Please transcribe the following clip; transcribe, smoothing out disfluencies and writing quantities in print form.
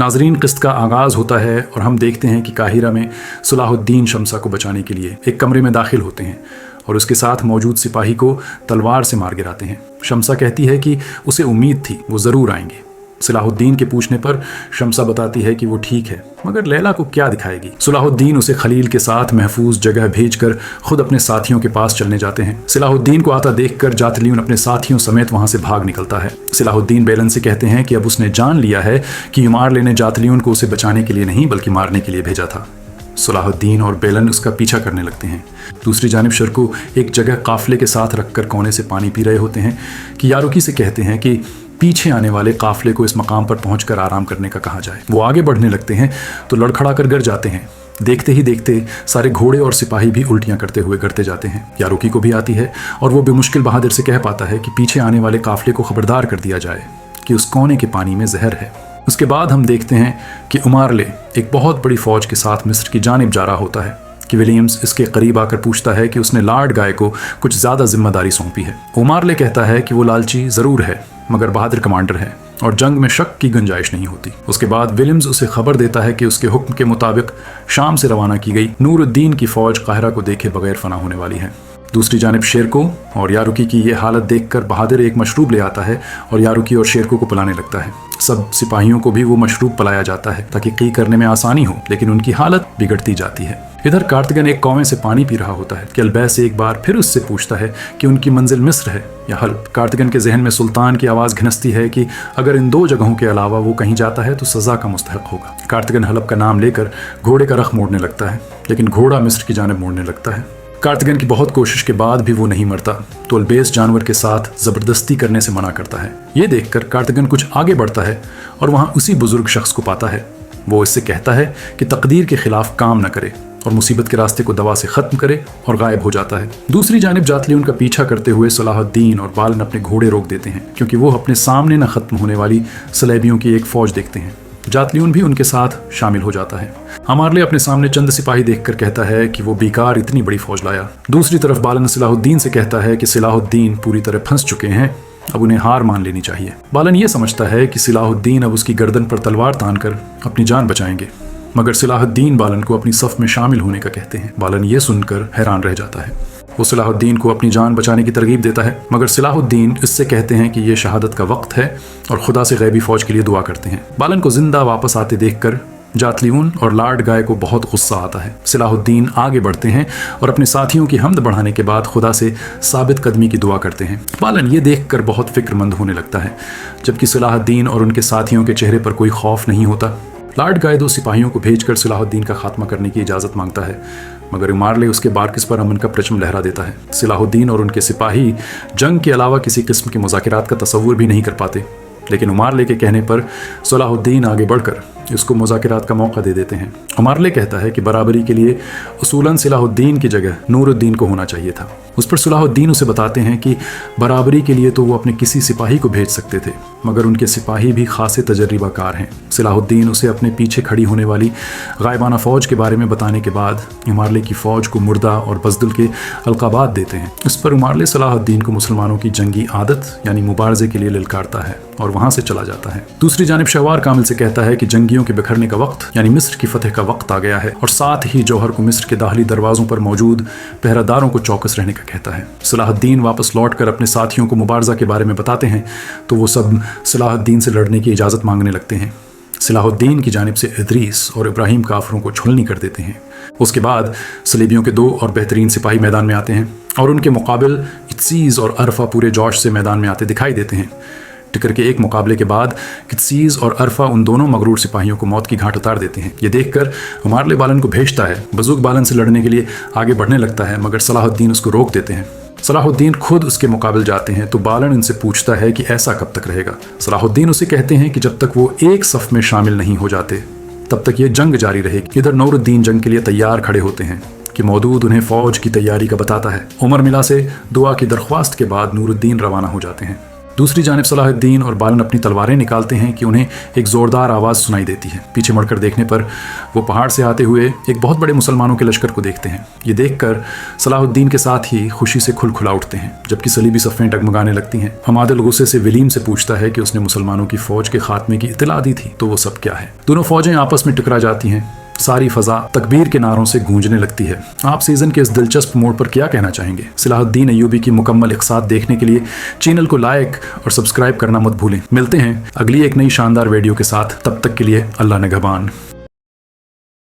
नाजरीन, किस्त का आगाज़ होता है और हम देखते हैं कि काहिरा में सलाहुद्दीन शमसा को बचाने के लिए एक कमरे में दाखिल होते हैं और उसके साथ मौजूद सिपाही को तलवार से मार गिराते हैं। शमसा कहती है कि उसे उम्मीद थी वो ज़रूर आएंगे। सलाहुद्दीन के पूछने पर शमसा बताती है कि वो ठीक है, मगर लैला को क्या दिखाएगी। सलाहुद्दीन उसे खलील के साथ महफूज जगह भेजकर खुद अपने साथियों के पास चलने जाते हैं। सलाहुद्दीन को आता देखकर जातलियून अपने साथियों समेत वहां से भाग निकलता है। सलाहुद्दीन बेलन से कहते हैं कि अब उसने जान लिया है कि युमारले ने जातलियून को उसे बचाने के लिए नहीं बल्कि मारने के लिए भेजा था। सलाहुद्दीन और बेलन उसका पीछा करने लगते हैं। दूसरी जानिब शर्कू एक जगह काफिले के साथ रखकर कोने से पानी पी रहे होते हैं कि यारुकी से कहते हैं कि पीछे आने वाले काफिले को इस मकाम पर पहुंचकर आराम करने का कहा जाए। वो आगे बढ़ने लगते हैं तो लड़खड़ा कर गिर जाते हैं। देखते ही देखते सारे घोड़े और सिपाही भी उल्टियां करते हुए गिरते जाते हैं। यारुकी को भी आती है और वो बेमुश्किल बहादुर से कह पाता है कि पीछे आने वाले काफिले को खबरदार कर दिया जाए कि उस कोने के पानी में जहर है। उसके बाद हम देखते हैं कि उमारले एक बहुत बड़ी फौज के साथ मिस्र की जानिब जा रहा होता है कि विलियम्स इसके करीब आकर पूछता है कि उसने लॉर्ड गाय को कुछ ज़्यादा जिम्मेदारी सौंपी है। उमारले कहता है कि वो लालची ज़रूर है मगर बहादुर कमांडर है और जंग में शक की गुंजाइश नहीं होती। उसके बाद विलियम्स उसे खबर देता है कि उसके हुक्म के मुताबिक शाम से रवाना की गई नूरुद्दीन की फौज काहिरा को देखे बगैर फना होने वाली है। दूसरी जानिब शेरको और यारुकी की ये हालत देखकर बहादुर एक मशरूब ले आता है और यारुकी और शेरको को पिलाने लगता है। सब सिपाहियों को भी वो मशरूब पिलाया जाता है ताकि की करने में आसानी हो, लेकिन उनकी हालत बिगड़ती जाती है। इधर कार्तिगन एक कौवे से पानी पी रहा होता है कि अलबैस एक बार फिर उससे पूछता है कि उनकी मंजिल मिस्र है या हल्ब। कार्तिगन के जहन में सुल्तान की आवाज़ घिनसती है कि अगर इन दो जगहों के अलावा वो कहीं जाता है तो सज़ा का मुस्तहक होगा। कार्तिगन हल्ब का नाम लेकर घोड़े का रख मोड़ने लगता है, लेकिन घोड़ा मिस्र की जानिब मोड़ने लगता है। कार्तिगन की बहुत कोशिश के बाद भी वो नहीं मरता तो अलबेस जानवर के साथ ज़बरदस्ती करने से मना करता है। ये देखकर कार्तिगन कुछ आगे बढ़ता है और वहाँ उसी बुजुर्ग शख्स को पाता है। वो इससे कहता है कि तकदीर के खिलाफ काम न करे और मुसीबत के रास्ते को दवा से ख़त्म करे और गायब हो जाता है। दूसरी जानिब जातलियून का पीछा करते हुए सलाहुद्दीन और बालन अपने घोड़े रोक देते हैं क्योंकि वो अपने सामने न ख़त्म होने वाली सलेबियों की एक फ़ौज देखते हैं। जातलियून भी उनके साथ शामिल हो जाता है। अमारले अपने सामने चंद सिपाही देखकर कहता है कि वो बेकार इतनी बड़ी फौज लाया। दूसरी तरफ बालन सलाहुद्दीन से कहता है कि सलाहुद्दीन पूरी तरह फंस चुके हैं, अब उन्हें हार मान लेनी चाहिए। बालन ये समझता है कि सलाहुद्दीन अब उसकी गर्दन पर तलवार तानकर अपनी जान बचाएंगे, मगर सलाहुद्दीन बालन को अपनी सफ में शामिल होने का कहते हैं। बालन ये सुनकर हैरान रह जाता है। वो सलाहुद्दीन को अपनी जान बचाने की तरगीब देता है, मगर सलाहुद्दीन इससे कहते हैं कि ये शहादत का वक्त है और खुदा से गैबी फौज के लिए दुआ करते हैं। बालन को जिंदा वापस आते देखकर जातलियून और लॉर्ड गाय को बहुत गुस्सा आता है। सलाहुद्दीन आगे बढ़ते हैं और अपने साथियों की हमद बढ़ाने के बाद खुदा से साबित कदमी की दुआ करते हैं। बालन ये देखकर बहुत फिक्रमंद होने लगता है, जबकि सलाहुद्दीन और उनके साथियों के चेहरे पर कोई खौफ नहीं होता। लॉर्ड गाय दो सिपाहियों को भेजकर सलाहुद्दीन का खात्मा करने की इजाज़त मांगता है, मगर उमारले उसके बारकिस पर अमन का परचम लहरा देता है। सलाहुद्दीन और उनके सिपाही जंग के अलावा किसी किस्म के मुज़ाकरात का तसव्वुर भी नहीं कर पाते, लेकिन उमारले के कहने पर सलाहुद्दीन आगे बढ़कर उसको मुज़ाकरात का मौका दे देते हैं। उमारले कहता है कि बराबरी के लिए उसूलन सलाहुद्दीन की जगह नूरुद्दीन को होना चाहिए था। उस पर सलाहुद्दीन उसे बताते हैं कि बराबरी के लिए तो वो अपने किसी सिपाही को भेज सकते थे, मगर उनके सिपाही भी खासे तजर्बाकार हैं। सलाहुद्दीन उसे अपने पीछे खड़ी होने वाली गायबाना फ़ौज के बारे में बताने के बाद उमारले की फ़ौज को मुर्दा और बज़दुल के अलक़ाबात देते हैं। इस पर उमारले सलाहुद्दीन को मुसलमानों की जंगी आदत यानी मुबारजे के लिए ललकारता है और वहाँ से चला जाता है। दूसरी जानिब शहवार कामिल से कहता है कि जंगियों के बिखरने का वक्त यानी मिस्र की फतह का वक्त आ गया है और साथ ही जौहर को मिस्र के दाखिली दरवाज़ों पर मौजूद पहरादारों को चौकस रहने का कहता है। सलाहुद्दीन वापस लौटकर अपने साथियों को मुबारजा के बारे में बताते हैं तो वो सब सलाहुद्दीन से लड़ने की इजाज़त मांगने लगते हैं। सलाहुद्दीन की जानिब से इदरीस और इब्राहिम काफरों को छुलनी कर देते हैं। उसके बाद सलीबियों के दो और बेहतरीन सिपाही मैदान में आते हैं और उनके मुकाबिल इत्सीज़ और अरफा पूरे जोश से मैदान में आते दिखाई देते हैं। टिकर के एक मुकाबले के बाद कित्सीज़ और अरफा उन दोनों मगरूर सिपाहियों को मौत की घाट उतार देते हैं। ये देखकर उमारले बालन को भेजता है। बज़ुर्ग बालन से लड़ने के लिए आगे बढ़ने लगता है, मगर सलाहुद्दीन उसको रोक देते हैं। सलाहुद्दीन खुद उसके मुकाबले जाते हैं तो बालन उनसे पूछता है कि ऐसा कब तक रहेगा। सलाहुद्दीन उसे कहते हैं कि जब तक वो एक सफ़ में शामिल नहीं हो जाते तब तक ये जंग जारी रहेगी। इधर नूरुद्दीन जंग के लिए तैयार खड़े होते हैं कि मौदूद उन्हें फ़ौज की तैयारी का बताता है। उमर मिला से दुआ की दरख्वास्त के बाद नूरुद्दीन रवाना हो जाते हैं। दूसरी जानिब सलाहुद्दीन और बालन अपनी तलवारें निकालते हैं कि उन्हें एक ज़ोरदार आवाज़ सुनाई देती है। पीछे मुड़कर देखने पर वो पहाड़ से आते हुए एक बहुत बड़े मुसलमानों के लश्कर को देखते हैं। ये देखकर सलाहुद्दीन के साथ ही खुशी से खुलखुला उठते हैं, जबकि सलीबी सफ़ें डगमगाने लगती हैं। हमादिल गुस्से से विलीम से पूछता है कि उसने मुसलमानों की फ़ौज के खात्मे की इत्तला दी थी, तो वो सब क्या है। दोनों फ़ौजें आपस में टकरा जाती हैं। सारी फ़ज़ा तकबीर के नारों से गूंजने लगती है। आप सीज़न के इस दिलचस्प मोड़ पर क्या कहना चाहेंगे? सलाहुद्दीन अय्यूबी की मुकम्मल इक़्साद देखने के लिए चैनल को लाइक और सब्सक्राइब करना मत भूलें। मिलते हैं अगली एक नई शानदार वीडियो के साथ, तब तक के लिए अल्लाह निगहबान।